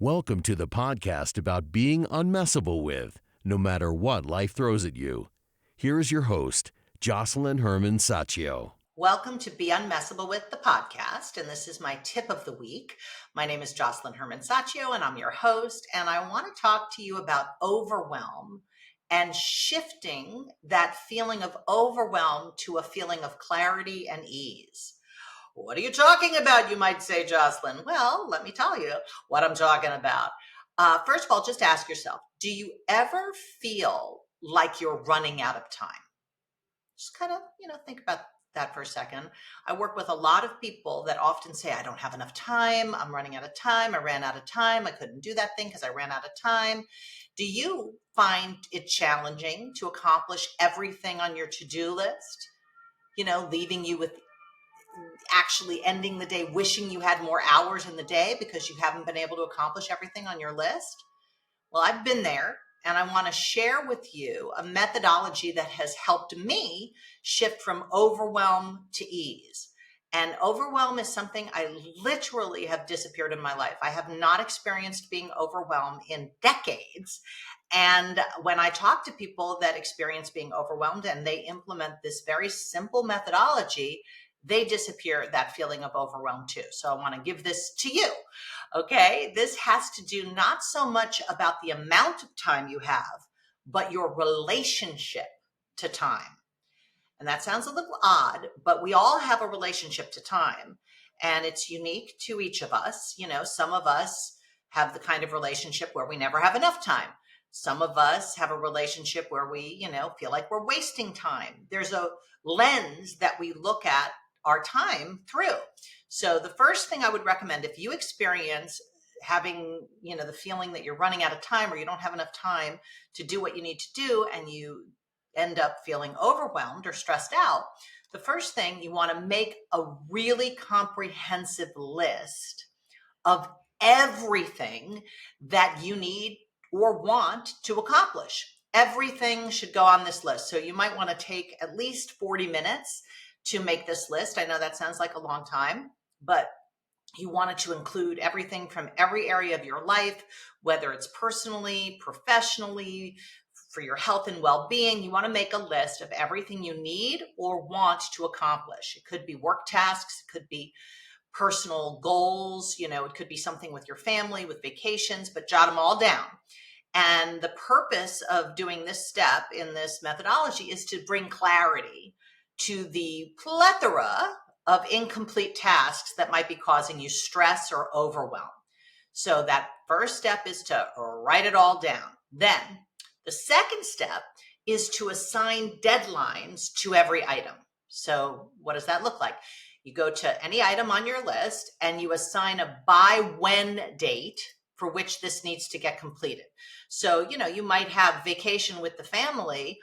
Welcome to the podcast about being unmessable with, no matter what life throws at you. Here is your host, Josselyne Herman-Saccio. Welcome to Be Unmessable with the podcast, and this is my tip of the week. My name is Josselyne Herman-Saccio, and I'm your host, and I want to talk to you about overwhelm and shifting that feeling of overwhelm to a feeling of clarity and ease. What are you talking about, you might say, Josselyne? Well, let me tell you what I'm talking about. First of all, just ask yourself, do you ever feel like you're running out of time? Just kind of, think about that for a second. I work with a lot of people that often say, I don't have enough time. I'm running out of time. I ran out of time. I couldn't do that thing because I ran out of time. Do you find it challenging to accomplish everything on your to-do list? Leaving you with actually ending the day wishing you had more hours in the day because you haven't been able to accomplish everything on your list? Well, I've been there, and I want to share with you a methodology that has helped me shift from overwhelm to ease. And overwhelm is something I literally have disappeared in my life. I have not experienced being overwhelmed in decades. And when I talk to people that experience being overwhelmed and they implement this very simple methodology, they disappear that feeling of overwhelm too. So I want to give this to you. Okay, this has to do not so much about the amount of time you have, but your relationship to time. And that sounds a little odd, but we all have a relationship to time, and it's unique to each of us. Some of us have the kind of relationship where we never have enough time. Some of us have a relationship where we, feel like we're wasting time. There's a lens that we look at our time through. So the first thing I would recommend, if you experience having, the feeling that you're running out of time or you don't have enough time to do what you need to do, and you end up feeling overwhelmed or stressed out, the first thing, you want to make a really comprehensive list of everything that you need or want to accomplish. Everything should go on this list. So you might want to take at least 40 minutes to make this list. I know that sounds like a long time, but you want it to include everything from every area of your life, whether it's personally, professionally, for your health and well-being. You want to make a list of everything you need or want to accomplish. It could be work tasks, it could be personal goals, it could be something with your family, with vacations, but jot them all down. And the purpose of doing this step in this methodology is to bring clarity to the plethora of incomplete tasks that might be causing you stress or overwhelm. So that first step is to write it all down. Then the second step is to assign deadlines to every item. So what does that look like? You go to any item on your list and you assign a by when date for which this needs to get completed. So, you might have vacation with the family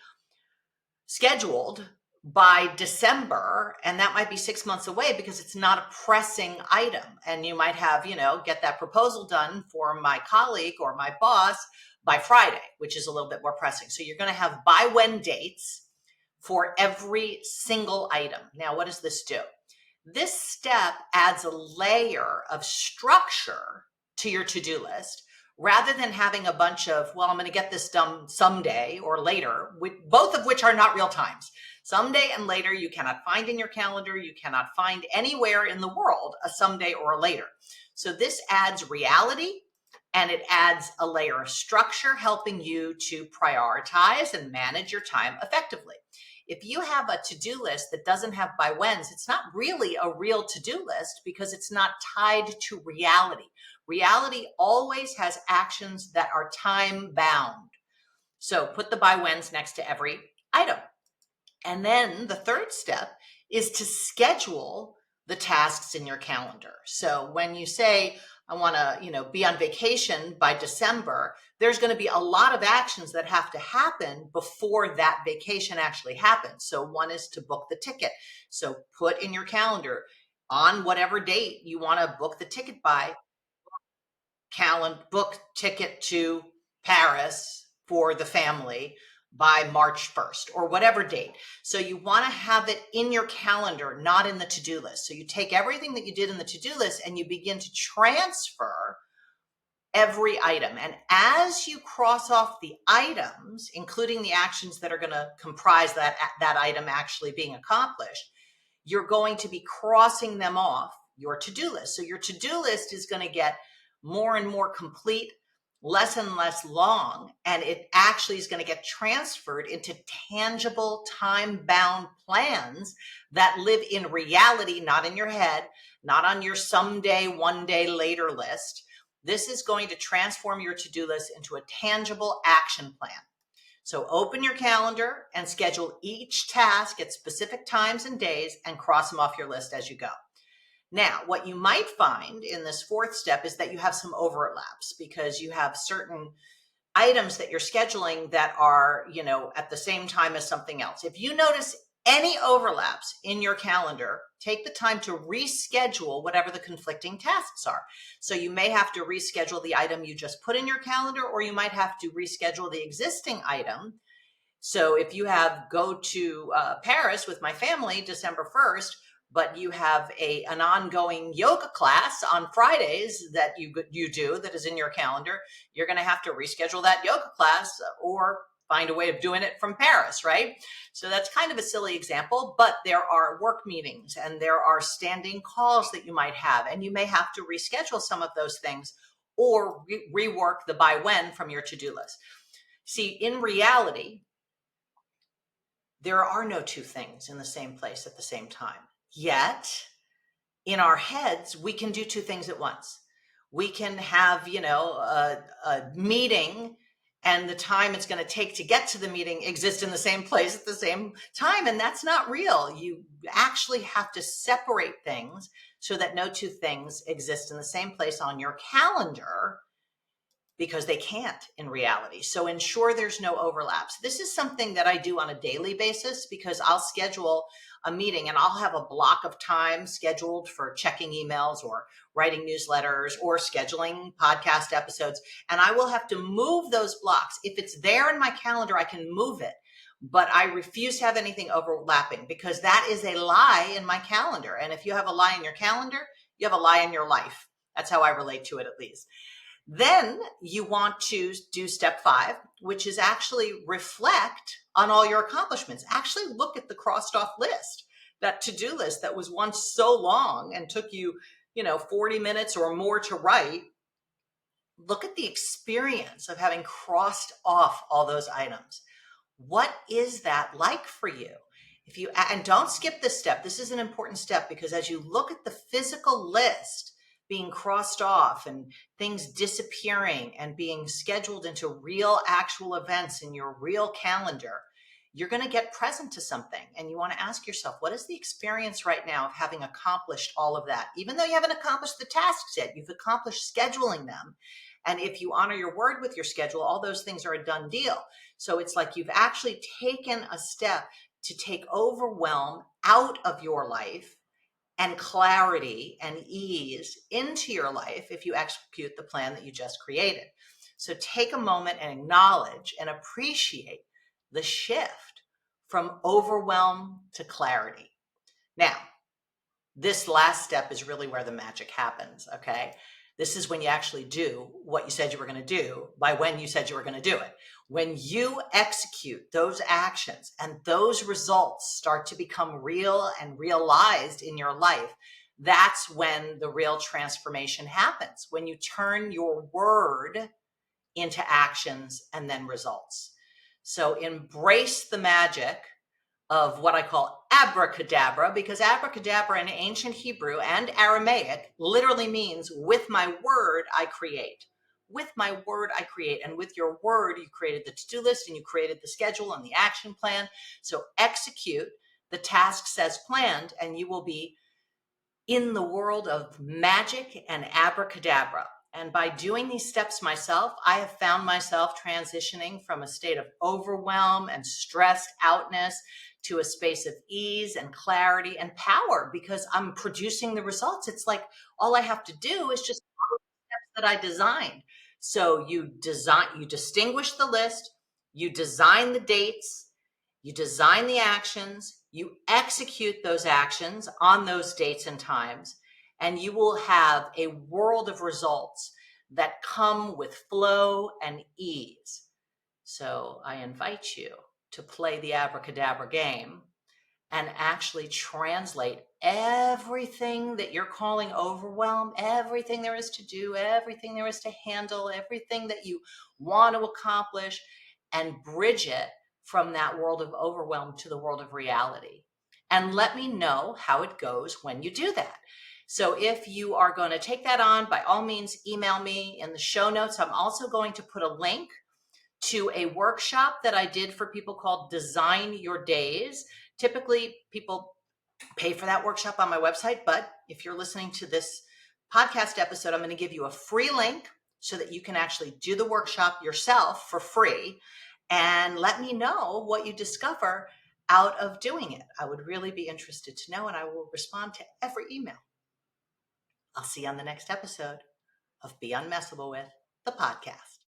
scheduled by December, and that might be 6 months away because it's not a pressing item. And you might have, get that proposal done for my colleague or my boss by Friday, which is a little bit more pressing. So you're going to have by when dates for every single item. Now, what does this do? This step adds a layer of structure to your to-do list rather than having a bunch of, well, I'm going to get this done someday or later, both of which are not real times. Someday and later you cannot find in your calendar. You cannot find anywhere in the world a someday or a later. So this adds reality and it adds a layer of structure, helping you to prioritize and manage your time effectively. If you have a to-do list that doesn't have by whens, it's not really a real to-do list because it's not tied to reality. Reality always has actions that are time bound. So put the by whens next to every item. And then the third step is to schedule the tasks in your calendar. So when you say, I want to, be on vacation by December, there's going to be a lot of actions that have to happen before that vacation actually happens. So one is to book the ticket. So put in your calendar on whatever date you want to book the ticket by, book ticket to Paris for the family by March 1st or whatever date. So you want to have it in your calendar, not in the to-do list. So you take everything that you did in the to-do list and you begin to transfer every item. And as you cross off the items, including the actions that are going to comprise that item actually being accomplished, you're going to be crossing them off your to-do list. So your to-do list is going to get more and more complete, less and less long, and it actually is going to get transferred into tangible, time-bound plans that live in reality, not in your head, not on your someday, one day later list. This is going to transform your to-do list into a tangible action plan. So open your calendar and schedule each task at specific times and days and cross them off your list as you go. Now, what you might find in this fourth step is that you have some overlaps because you have certain items that you're scheduling that are, at the same time as something else. If you notice any overlaps in your calendar, take the time to reschedule whatever the conflicting tasks are. So you may have to reschedule the item you just put in your calendar, or you might have to reschedule the existing item. So if you have go to Paris with my family December 1st, but you have an ongoing yoga class on Fridays that you do that is in your calendar, you're going to have to reschedule that yoga class or find a way of doing it from Paris, right? So that's kind of a silly example, but there are work meetings and there are standing calls that you might have, and you may have to reschedule some of those things or rework the by when from your to-do list. See, in reality, there are no two things in the same place at the same time. Yet, in our heads, we can do two things at once. We can have, a meeting, and the time it's going to take to get to the meeting exist in the same place at the same time. And that's not real. You actually have to separate things so that no two things exist in the same place on your calendar, because they can't in reality. So ensure there's no overlaps. This is something that I do on a daily basis because I'll schedule a meeting and I'll have a block of time scheduled for checking emails or writing newsletters or scheduling podcast episodes. And I will have to move those blocks. If it's there in my calendar, I can move it, but I refuse to have anything overlapping because that is a lie in my calendar. And if you have a lie in your calendar, you have a lie in your life. That's how I relate to it, at least. Then you want to do step 5, which is actually reflect on all your accomplishments. Actually look at the crossed off list, that to-do list that was once so long and took you, 40 minutes or more to write. Look at the experience of having crossed off all those items. What is that like for you? And don't skip this step. This is an important step because as you look at the physical list being crossed off and things disappearing and being scheduled into real actual events in your real calendar, you're going to get present to something. And you want to ask yourself, what is the experience right now of having accomplished all of that? Even though you haven't accomplished the tasks yet, you've accomplished scheduling them. And if you honor your word with your schedule, all those things are a done deal. So it's like you've actually taken a step to take overwhelm out of your life and clarity and ease into your life if you execute the plan that you just created. So take a moment and acknowledge and appreciate the shift from overwhelm to clarity. Now, this last step is really where the magic happens, okay? This is when you actually do what you said you were going to do by when you said you were going to do it. When you execute those actions and those results start to become real and realized in your life, that's when the real transformation happens. When you turn your word into actions and then results. So embrace the magic of what I call abracadabra, because abracadabra in ancient Hebrew and Aramaic literally means with my word I create. With my word I create. And with your word, you created the to-do list and you created the schedule and the action plan. So execute the tasks as planned and you will be in the world of magic and abracadabra. And by doing these steps myself, I have found myself transitioning from a state of overwhelm and stressed outness to a space of ease and clarity and power because I'm producing the results. It's like all I have to do is just follow the steps that I designed. So you distinguish the list, you design the dates, you design the actions, you execute those actions on those dates and times, and you will have a world of results that come with flow and ease. So I invite you to play the abracadabra game and actually translate everything that you're calling overwhelm, everything there is to do, everything there is to handle, everything that you want to accomplish, and bridge it from that world of overwhelm to the world of reality. And let me know how it goes when you do that. So if you are going to take that on, by all means, email me. In the show notes, I'm also going to put a link to a workshop that I did for people called Design Your Days. Typically, people pay for that workshop on my website, but if you're listening to this podcast episode, I'm going to give you a free link so that you can actually do the workshop yourself for free, and let me know what you discover out of doing it. I would really be interested to know, and I will respond to every email. I'll see you on the next episode of Be Unmessable With, the podcast.